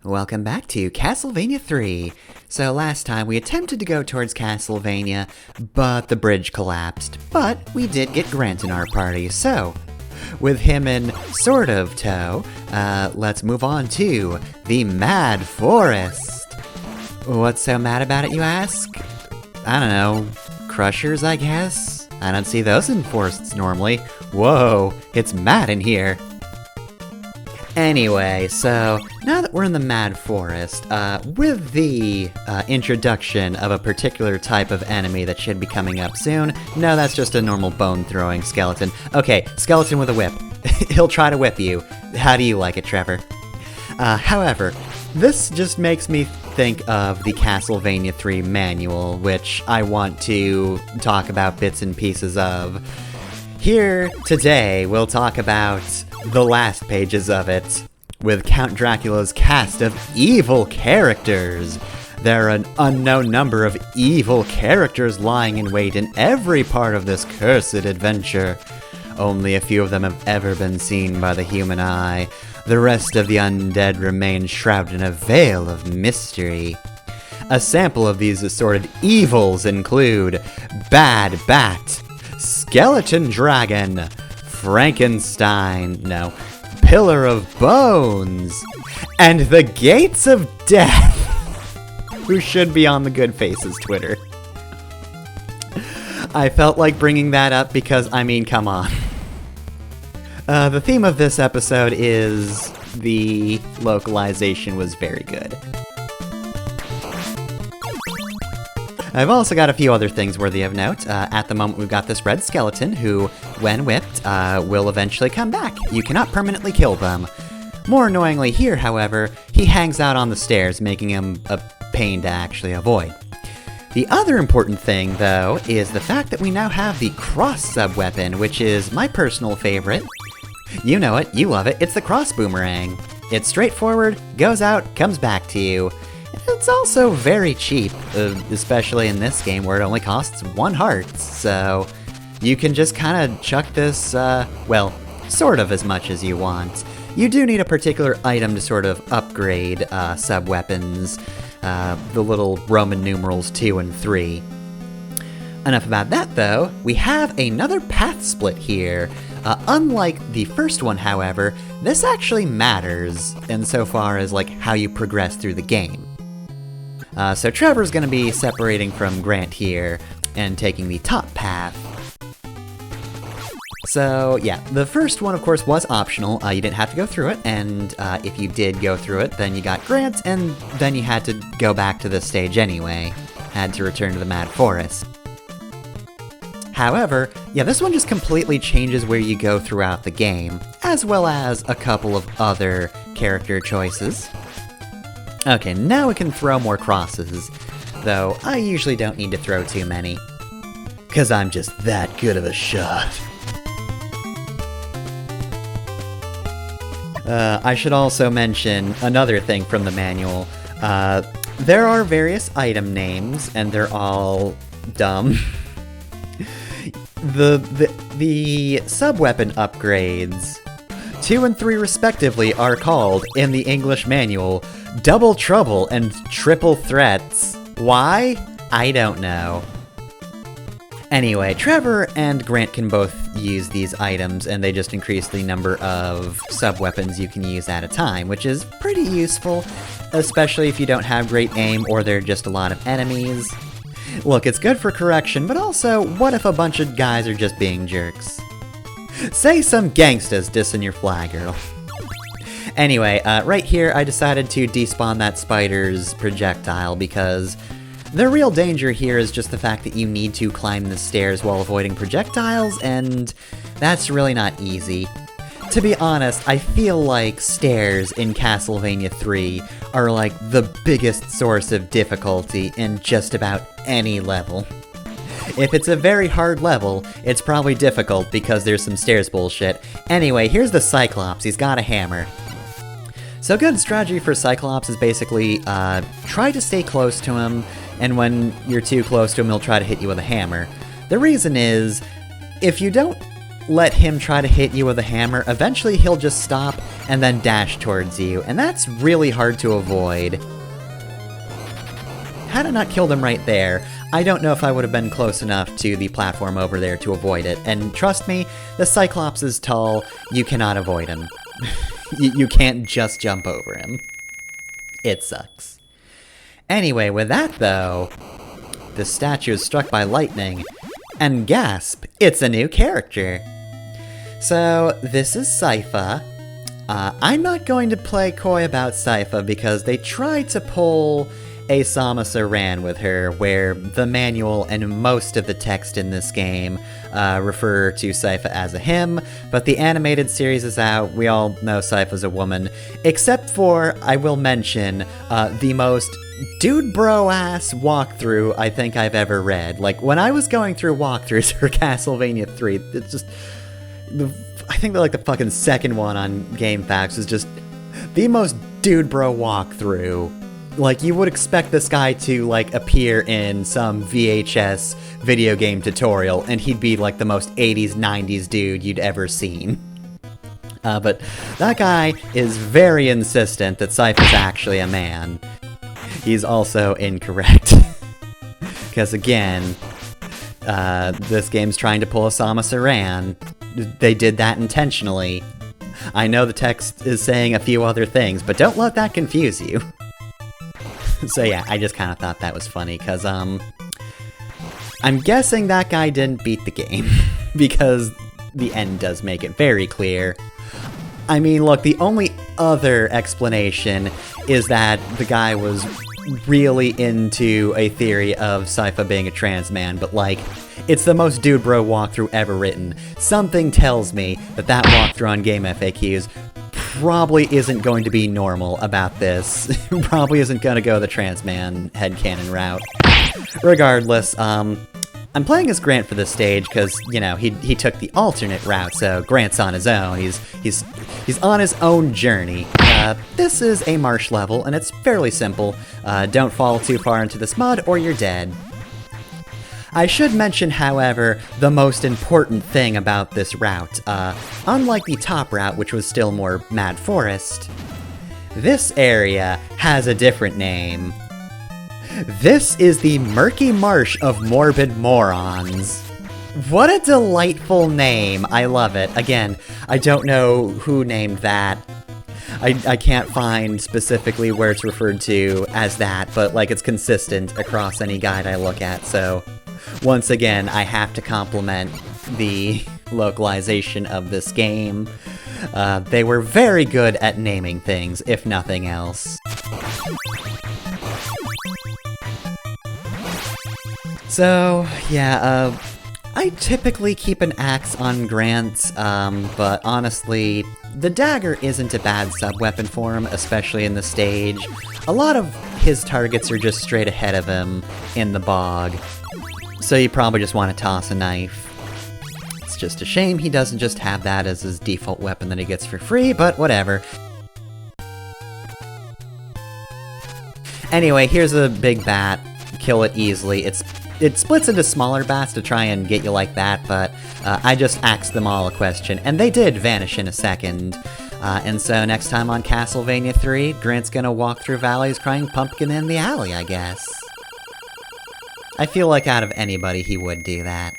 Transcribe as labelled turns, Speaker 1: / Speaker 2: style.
Speaker 1: Welcome back to Castlevania 3. So last time we attempted to go towards Castlevania, but the bridge collapsed. But we did get Grant in our party, so with him in sort of tow, let's move on to the Mad Forest. What's so mad about it, you ask? I don't know, crushers, I guess? I don't see those in forests normally. Whoa, it's mad in here. Anyway, so now that we're in the Mad Forest, with the introduction of a particular type of enemy that should be coming up soon, no, that's just a normal bone-throwing skeleton. Okay, skeleton with a whip. He'll try to whip you. How do you like it, Trevor? However, this just makes me think of the Castlevania 3 manual, which I want to talk about bits and pieces of. Here, today, we'll talk about the last pages of it, with Count Dracula's cast of evil characters. There are an unknown number of evil characters lying in wait in every part of this cursed adventure. Only a few of them have ever been seen by the human eye. The rest of the undead remain shrouded in a veil of mystery. A sample of these assorted evils include Bad Bat, Skeleton Dragon, Frankenstein, no, Pillar of Bones, and the Gates of Death, who should be on the Good Faces Twitter. I felt like bringing that up because, I mean, come on. The theme of this episode is the localization was very good. I've also got a few other things worthy of note. At the moment, we've got this red skeleton who, when whipped, will eventually come back. You cannot permanently kill them. More annoyingly here, however, he hangs out on the stairs, making him a pain to actually avoid. The other important thing, though, is the fact that we now have the cross sub-weapon, which is my personal favorite. You know it, you love it, it's the cross boomerang. It's straightforward, goes out, comes back to you. It's also very cheap, especially in this game where it only costs 1 heart, so you can just kind of chuck this, well, sort of as much as you want. You do need a particular item to sort of upgrade sub-weapons, the little Roman numerals 2 and 3. Enough about that, though. We have another path split here. Unlike the first one, however, this actually matters insofar as, like, how you progress through the game. So Trevor's going to be separating from Grant here and taking the top path. So yeah, the first one of course was optional, you didn't have to go through it, and if you did go through it, then you got Grant, and then you had to go back to this stage anyway. Had to return to the Mad Forest. However, yeah, this one just completely changes where you go throughout the game, as well as a couple of other character choices. Okay, now we can throw more crosses, though I usually don't need to throw too many, 'cause I'm just that good of a shot. I should also mention another thing from the manual. There are various item names, and they're all dumb. The sub-weapon upgrades, 2 and 3 respectively, are called, in the English manual, Double Trouble and Triple Threats. Why? I don't know. Anyway, Trevor and Grant can both use these items, and they just increase the number of sub-weapons you can use at a time, which is pretty useful, especially if you don't have great aim or there are just a lot of enemies. Look, it's good for correction, but also, what if a bunch of guys are just being jerks? Say some gangstas dissing your fly girl. Anyway, right here I decided to despawn that spider's projectile because the real danger here is just the fact that you need to climb the stairs while avoiding projectiles, and that's really not easy. To be honest, I feel like stairs in Castlevania 3 are like the biggest source of difficulty in just about any level. If it's a very hard level, it's probably difficult because there's some stairs bullshit. Anyway, here's the Cyclops, he's got a hammer. So good strategy for Cyclops is basically, try to stay close to him, and when you're too close to him, he'll try to hit you with a hammer. The reason is, if you don't let him try to hit you with a hammer, eventually he'll just stop and then dash towards you, and that's really hard to avoid. Had I not killed him right there, I don't know if I would have been close enough to the platform over there to avoid it, and trust me, the Cyclops is tall, you cannot avoid him. You can't just jump over him. It sucks. Anyway, with that though, the statue is struck by lightning, and gasp, it's a new character. So, this is Sypha. I'm not going to play coy about Sypha because they tried to pull a Samus Aran with her, where the manual and most of the text in this game refer to Sypha as a him, but the animated series is out, we all know Sypha's a woman, except for, I will mention, the most dude bro ass walkthrough I think I've ever read. Like, when I was going through walkthroughs for Castlevania 3, it's just, I think like the fucking second one on GameFAQs is just the most dude bro walkthrough. Like, you would expect this guy to, like, appear in some VHS video game tutorial, and he'd be, like, the most 80s, 90s dude you'd ever seen. But that guy is very insistent that Sypha's actually a man. He's also incorrect. Because, again, this game's trying to pull a Samus Aran. They did that intentionally. I know the text is saying a few other things, but don't let that confuse you. So yeah, I just kind of thought that was funny, because, I'm guessing that guy didn't beat the game, because the end does make it very clear. I mean, look, the only other explanation is that the guy was really into a theory of Sypha being a trans man, but, like, it's the most dude bro walkthrough ever written. Something tells me that that walkthrough on Game FAQs probably isn't going to be normal about this. Probably isn't going to go the trans man headcanon route. Regardless, I'm playing as Grant for this stage because, you know, he took the alternate route, so Grant's on his own. He's on his own journey. This is a marsh level, and it's fairly simple. Don't fall too far into this mud or you're dead. I should mention, however, the most important thing about this route. Unlike the top route, which was still more Mad Forest, this area has a different name. This is the Murky Marsh of Morbid Morons. What a delightful name. I love it. Again, I don't know who named that. I can't find specifically where it's referred to as that, but, like, it's consistent across any guide I look at, so once again, I have to compliment the localization of this game. They were very good at naming things, if nothing else. So, yeah, I typically keep an axe on Grant, but honestly, the dagger isn't a bad sub-weapon for him, especially in the stage. A lot of his targets are just straight ahead of him in the bog, so you probably just want to toss a knife. It's just a shame he doesn't just have that as his default weapon that he gets for free, but whatever. Anyway, here's a big bat. Kill it easily. It splits into smaller bats to try and get you like that, but I just asked them all a question, and they did vanish in a second. And so next time on Castlevania 3, Grant's gonna walk through valleys crying pumpkin in the alley, I guess. I feel like out of anybody he would do that.